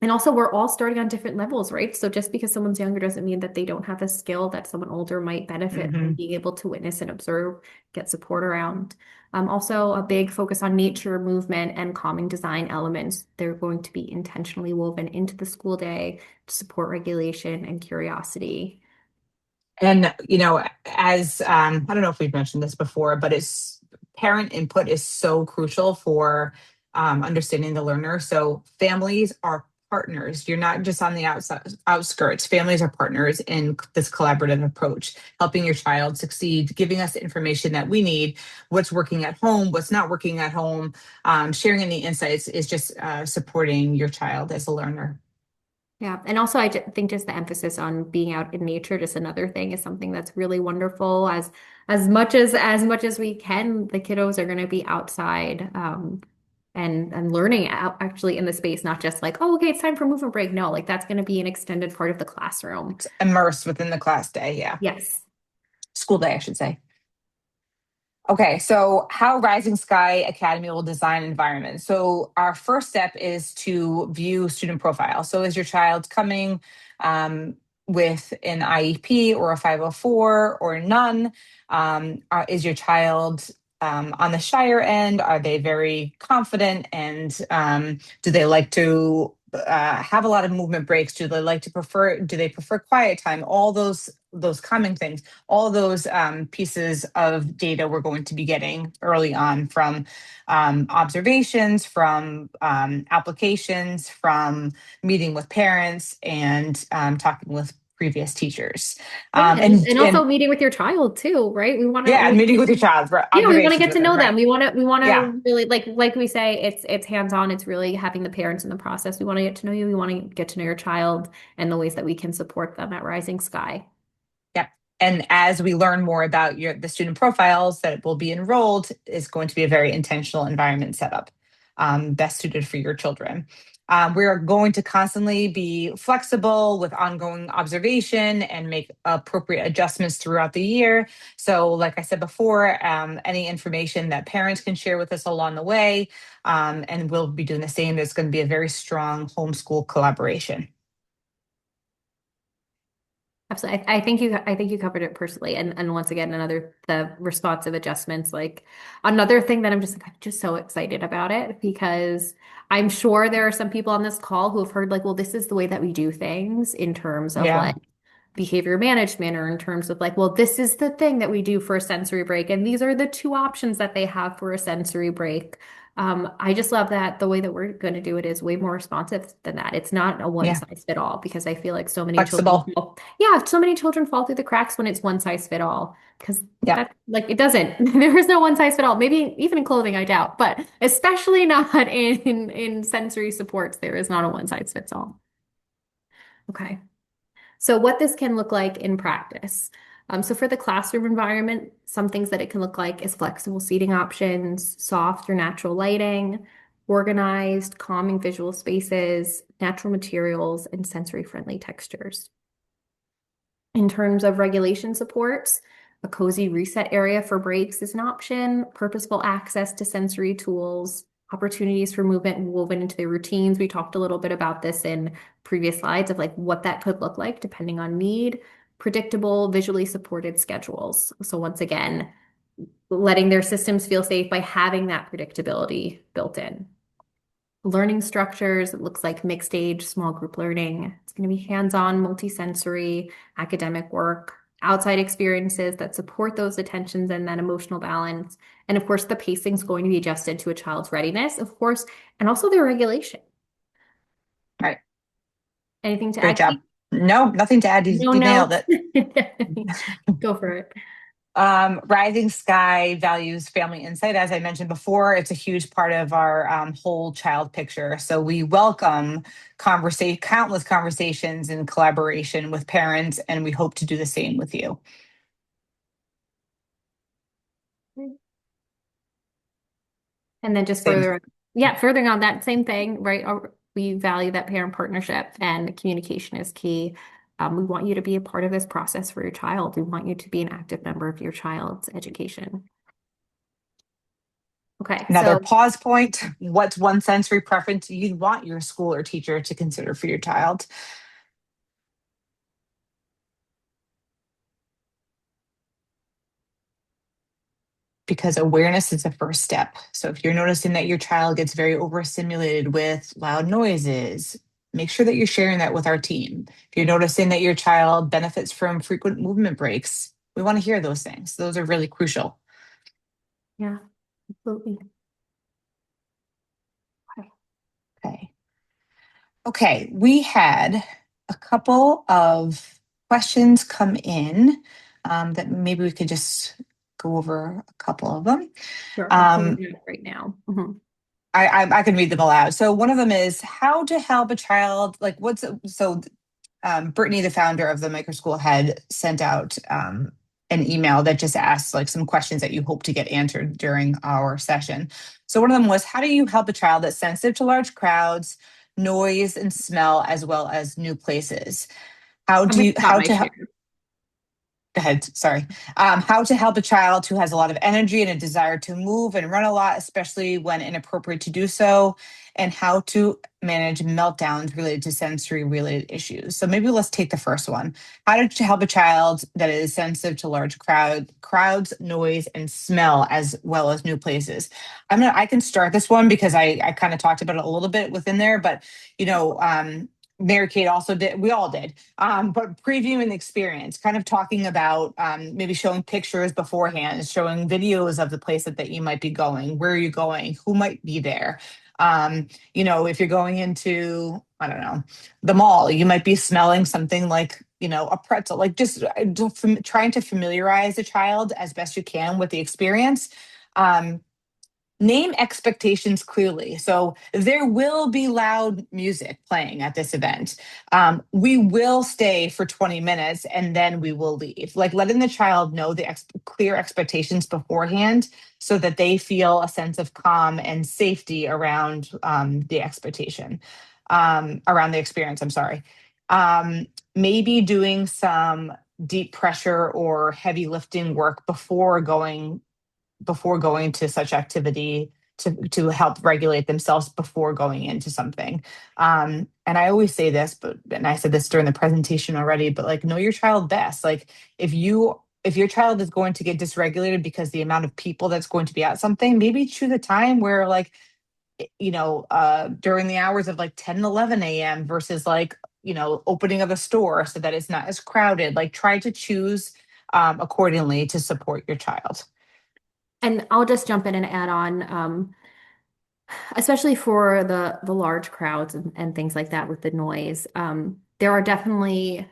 And also, we're all starting on different levels, right? So just because someone's younger doesn't mean that they don't have a skill that someone older might benefit from being able to witness and observe, get support around. Also, a big focus on nature, movement, and calming design elements. They're going to be intentionally woven into the school day to support regulation and curiosity. And as I don't know if we've mentioned this before, but it's parent input is so crucial for understanding the learner. So families are partners. You're not just on the outskirts. Families are partners in this collaborative approach, helping your child succeed, giving us the information that we need, what's working at home, what's not working at home. Sharing any insights is just supporting your child as a learner. Yeah. And also, think just the emphasis on being out in nature, just another thing, is something that's really wonderful. As much as we can, the kiddos are going to be outside, and learning out actually in the space, not just like, oh, okay, it's time for movement break. No, like that's going to be an extended part of the classroom. It's immersed within the class day. Yeah. Yes. School day, I should say. Okay, so how Rising Sky Academy will design environments. So our first step is to view student profile. So is your child coming with an IEP or a 504 or none? Is your child on the shyer end? Are they very confident? And do they like to have a lot of movement breaks? Do they prefer quiet time? All those common things, all those pieces of data we're going to be getting early on from observations, from applications, from meeting with parents, and talking with previous teachers. Yeah, and And also meeting with your child too, right? We want yeah, to, and meeting with your child for yeah, we want to observations get with to them, know them. right? We want to Yeah. really, like we say, it's hands-on. It's really having the parents in the process. We want to get to know you. We want to get to know your child and the ways that we can support them at Rising Sky. Yep. And as we learn more about the student profiles that will be enrolled, is going to be a very intentional environment setup, best suited for your children. We are going to constantly be flexible with ongoing observation and make appropriate adjustments throughout the year. So, like I said before, any information that parents can share with us along the way, and we'll be doing the same. There's going to be a very strong homeschool collaboration. Absolutely. I think you covered it personally. And once again, the responsive adjustments, like another thing that I'm just so excited about it, because I'm sure there are some people on this call who have heard like, well, this is the way that we do things in terms of Yeah. like behavior management, or in terms of like, well, this is the thing that we do for a sensory break, and these are the two options that they have for a sensory break. I just love that the way that we're going to do it is way more responsive than that. It's not a one Yeah. size fit all, because I feel like Flexible. so many children fall through the cracks when it's one size fit all, because Yeah. that, like, it doesn't. There is no one size fit all. Maybe even in clothing, I doubt, but especially not in sensory supports, there is not a one size fits all. Okay. So what this can look like in practice. So for the classroom environment, some things that it can look like is flexible seating options, soft or natural lighting, organized, calming visual spaces, natural materials, and sensory-friendly textures. In terms of regulation supports, a cozy reset area for breaks is an option, purposeful access to sensory tools, opportunities for movement woven into their routines. We talked a little bit about this in previous slides of like what that could look like depending on need, predictable, visually supported schedules. So once again, letting their systems feel safe by having that predictability built in. Learning structures, it looks like mixed age, small group learning. It's going to be hands-on, multisensory, academic work, outside experiences that support those attentions and that emotional balance. And of course, the pacing is going to be adjusted to a child's readiness, of course, and also their regulation. Right. Anything to Great add, job. Kate? No, nothing to add. No You nailed notes. it. Go for it. Rising Sky values family insight. As I mentioned before, it's a huge part of our whole child picture. So we welcome countless conversations and collaboration with parents, and we hope to do the same with you. And then just Same. furthering on that same thing, right? We value that parent partnership, and communication is key. We want you to be a part of this process for your child. We want you to be an active member of your child's education. Okay, Another so pause point. What's one sensory preference you'd want your school or teacher to consider for your child? Because awareness is the first step. So if you're noticing that your child gets very overstimulated with loud noises, make sure that you're sharing that with our team. If you're noticing that your child benefits from frequent movement breaks, we want to hear those things. Those are really crucial. yeah, absolutely. Okay. Okay, we had a couple of questions come in that maybe we could just go over a couple of them. Sure, I'm pulling Um, it up right now. Mhm. I can read them all out. So one of them is how to help a child. Like, Brittany, the founder of the Micro School, had sent out an email that just asked like some questions that you hope to get answered during our session. So one of them was, how do you help a child that's sensitive to large crowds, noise, and smell, as well as new places? I'm going to stop How my to share. help? Go ahead. Sorry. How to help a child who has a lot of energy and a desire to move and run a lot, especially when inappropriate to do so, and how to manage meltdowns related to sensory related issues. So maybe let's take the first one. How to help a child that is sensitive to large crowds, noise, and smell, as well as new places. I can start this one because I kind of talked about it a little bit within there, but you know, Mary Kate also did. We all did, but previewing the experience, kind of talking about maybe showing pictures beforehand, showing videos of the place that you might be going, where are you going, who might be there. If you're going into, I don't know, the mall, you might be smelling something like, a pretzel, like just trying to familiarize a child as best you can with the experience. Um, Name expectations clearly. So there will be loud music playing at this event. We will stay for 20 minutes and then we will leave. Like letting the child know the clear expectations beforehand so that they feel a sense of calm and safety around the expectation, around the experience. I'm sorry. Maybe doing some deep pressure or heavy lifting work before going to such activity to help regulate themselves before going into something. And I always say this, and I said this during the presentation already, but like know your child best. Like if your child is going to get dysregulated because the amount of people that's going to be at something, maybe choose a time where like, during the hours of like 10 and 11 a.m. versus like, opening of a store so that it's not as crowded. Like try to choose accordingly to support your child. And I'll just jump in and add on, especially for the large crowds and things like that with the noise. There are definitely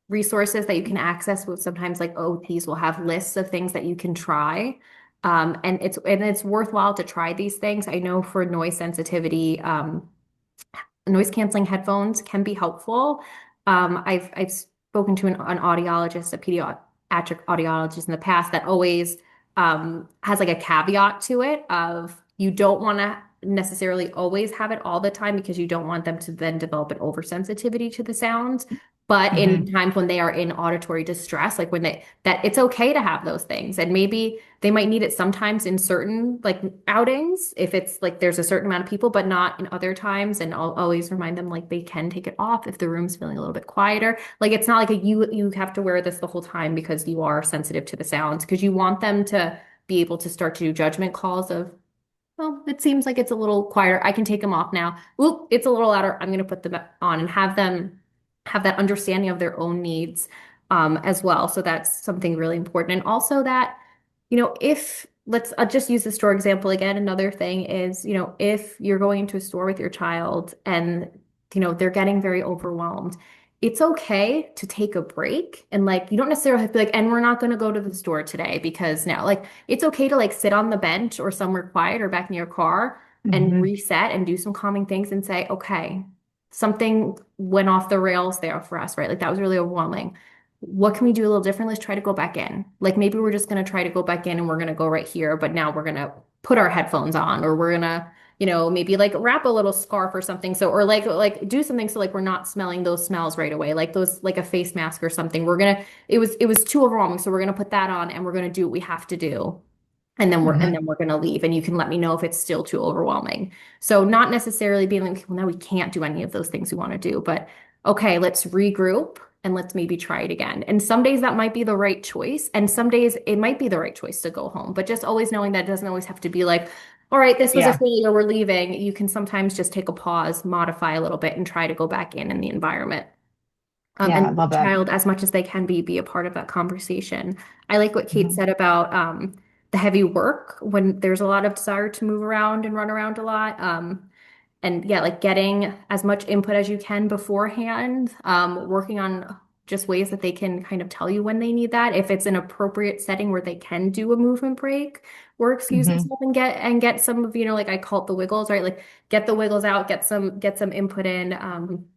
resources that you can access with sometimes like OTs will have lists of things that you can try. And it's worthwhile to try these things. I know for noise sensitivity, noise canceling headphones can be helpful. I've spoken to an audiologist, a pediatric audiologist in the past that always has like a caveat to it of you don't want to necessarily always have it all the time because you don't want them to then develop an oversensitivity to the sounds. But in Mhm. times when they are in auditory distress, like when that it's okay to have those things. And maybe they might need it sometimes in certain like outings if it's like there's a certain amount of people, but not in other times. And I'll always remind them like they can take it off if the room's feeling a little bit quieter. Like it's not like you have to wear this the whole time because you are sensitive to the sounds, because you want them to be able to start to do judgment calls of, well, it seems like it's a little quieter. I can take them off now. Oop, it's a little louder. I'm going to put them on and have them have that understanding of their own needs as well. So that's something really important. And also that, if let's I'll just use the store example again. Another thing is, if you're going into a store with your child and, they're getting very overwhelmed, it's okay to take a break and like you don't necessarily have to be like, and we're not going to go to the store today because now like it's okay to like sit on the bench or somewhere quiet or back in your car and Mhm. reset and do some calming things and say, okay, something went off the rails there for us, right? Like that was really overwhelming. What can we do a little different? Let's try to go back in. Like maybe we're just going to try to go back in and we're going to go right here, but now we're going to put our headphones on or we're going to, maybe like wrap a little scarf or something. So, or like do something so like we're not smelling those smells right away, like those, like a face mask or something. It was too overwhelming. So we're going to put that on and we're going to do what we have to do. And Mhm. then we're going to leave and you can let me know if it's still too overwhelming. So not necessarily being like, well, no, we can't do any of those things we want to do, but okay, let's regroup and let's maybe try it again. And some days that might be the right choice, and some days it might be the right choice to go home. But just always knowing that it doesn't always have to be like, all right, this was a Yeah. failure, we're leaving. You can sometimes just take a pause, modify a little bit, and try to go back in the environment. Yeah. And I the love that. child, as much as they can be a part of that conversation. I like what Kate Mhm. said about the heavy work when there's a lot of desire to move around and run around a lot. And yeah, like getting as much input as you can beforehand, working on just ways that they can kind of tell you when they need that. If it's an appropriate setting where they can do a movement break or excuse Hmm. themselves and get some of, like I call it the wiggles, right? Like get the wiggles out, get some input in.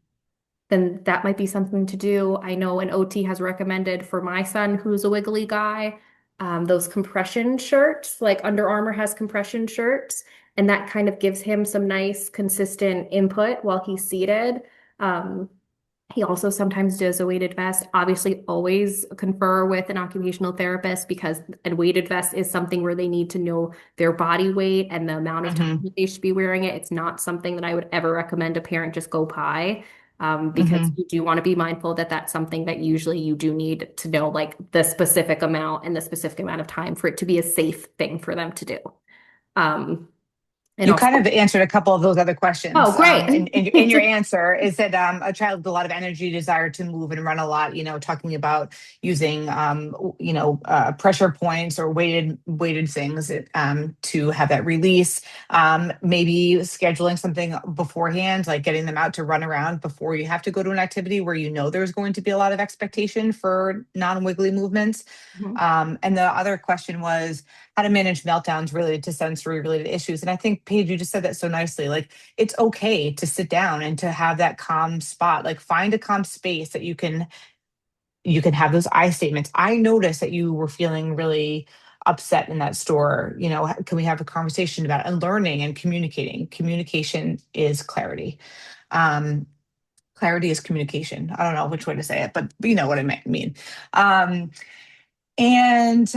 Then that might be something to do. I know an OT has recommended for my son, who's a wiggly guy, those compression shirts, like Under Armour has compression shirts, and that kind of gives him some nice, consistent input while he's seated. Um, he also sometimes does a weighted vest. Obviously, always confer with an occupational therapist because a weighted vest is something where they need to know their body weight and the amount of time Hmm. that they should be wearing it. It's not something that I would ever recommend a parent just go buy, because Hmm. you do want to be mindful that that's something that usually you do need to know, like the specific amount and the specific amount of time for it to be a safe thing for them to do. Um, and You also, kind of answered a couple of those other oh, questions. great. In your answer is that a child with a lot of energy, desire to move and run a lot, talking about using, pressure points or weighted things to have that release. Maybe scheduling something beforehand, like getting them out to run around before you have to go to an activity where there's going to be a lot of expectation for non-wiggly movements. Mhm. And the other question was how to manage meltdowns related to sensory related issues. And I think, Paige, you just said that so nicely. Like, it's okay to sit down and to have that calm spot. Like, find a calm space that you can have those I statements. I noticed that you were feeling really upset in that store. Can we have a conversation about it? And learning and communicating. Communication is clarity. Um, Clarity is communication. I don't know which way to say it, but you know what I mean. Um, and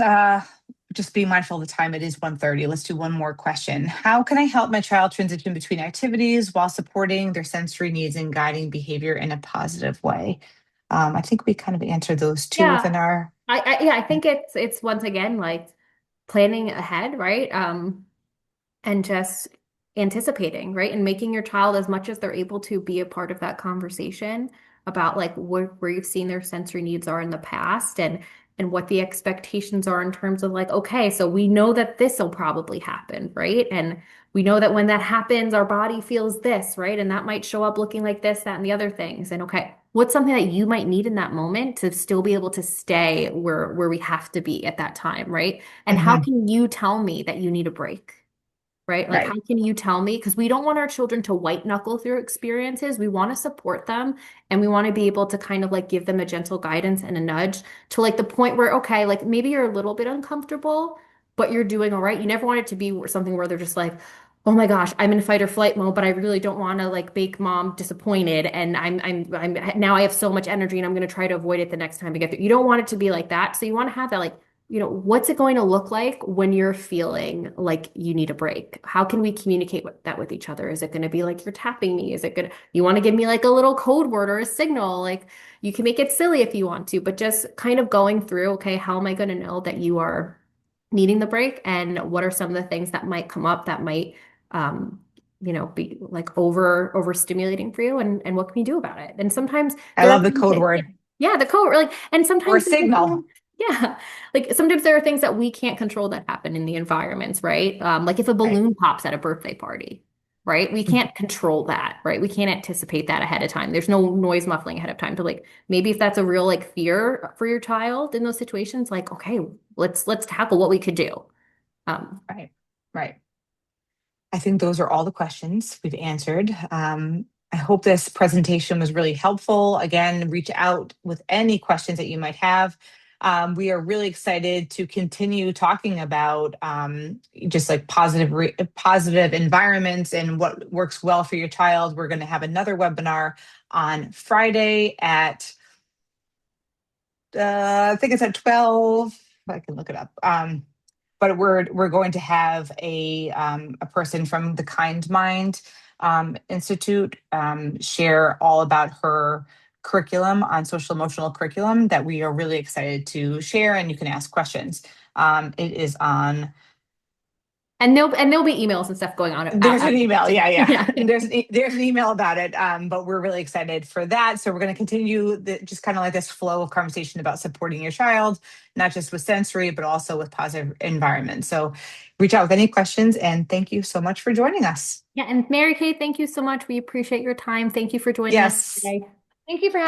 just be mindful of the time. It is 1:30. Let's do one more question. How can I help my child transition between activities while supporting their sensory needs and guiding behavior in a positive way? I think we kind of answered those two Yeah. within our. Yeah, I think it's once again like planning ahead, right? And just anticipating, right? And making your child as much as they're able to be a part of that conversation about like where you've seen their sensory needs are in the past and what the expectations are in terms of like, okay, so we know that this will probably happen, right? And we know that when that happens, our body feels this, right? And that might show up looking like this, that, and the other things. And okay, what's something that you might need in that moment to still be able to stay where we have to be at that time, right? And how Mhm. can you tell me that you need a break? Right? Like, how Right. can you tell me? Because we don't want our children to white knuckle through experiences. We want to support them and we want to be able to kind of like give them a gentle guidance and a nudge to like the point where, okay, like maybe you're a little bit uncomfortable, but you're doing all right. You never want it to be something where they're just like, oh my gosh, I'm in fight or flight mode, but I really don't want to like make mom disappointed. And I'm now I have so much energy and I'm going to try to avoid it the next time to get there. You don't want it to be like that. So you want to have that like, what's it going to look like when you're feeling like you need a break? How can we communicate that with each other? Is it going to be like you're tapping me? Is it good? You want to give me like a little code word or a signal? Like you can make it silly if you want to, but just kind of going through, okay, how am I going to know that you are needing the break? And what are some of the things that might come up that might, um, be like overstimulating for you and what can you do about it? And sometimes I there are love the things code that, word yeah, the code, like, and or sometimes there are signal. things, yeah, like sometimes there are things that we can't control that happen in the environments, right? Like if a Right. balloon pops at a birthday party, right? We can't control that, right? We can't anticipate that ahead of time. There's no noise muffling ahead of time to like maybe if that's a real like fear for your child in those situations, like okay, let's tackle what we could do. Right. Right. I think those are all the questions we've answered. I hope this presentation was really helpful. Again, reach out with any questions that you might have. We are really excited to continue talking about just like positive environments and what works well for your child. We're going to have another webinar on Friday at I think it's at 12. I can look it up. But we're going to have a person from the Kind Mind Institute share all about her curriculum on social emotional curriculum that we are really excited to share, and you can ask questions. It is on And there'll be emails and stuff going on. There's an email. Yeah, yeah. Yeah. There's an email about it. But we're really excited for that. So we're going to continue just kind of like this flow of conversation about supporting your child, not just with sensory, but also with positive environment. So reach out with any questions, and thank you so much for joining us. Yeah. And Mary Kate, thank you so much. We appreciate your time. Thank you for joining us Yes. today. Thank you for having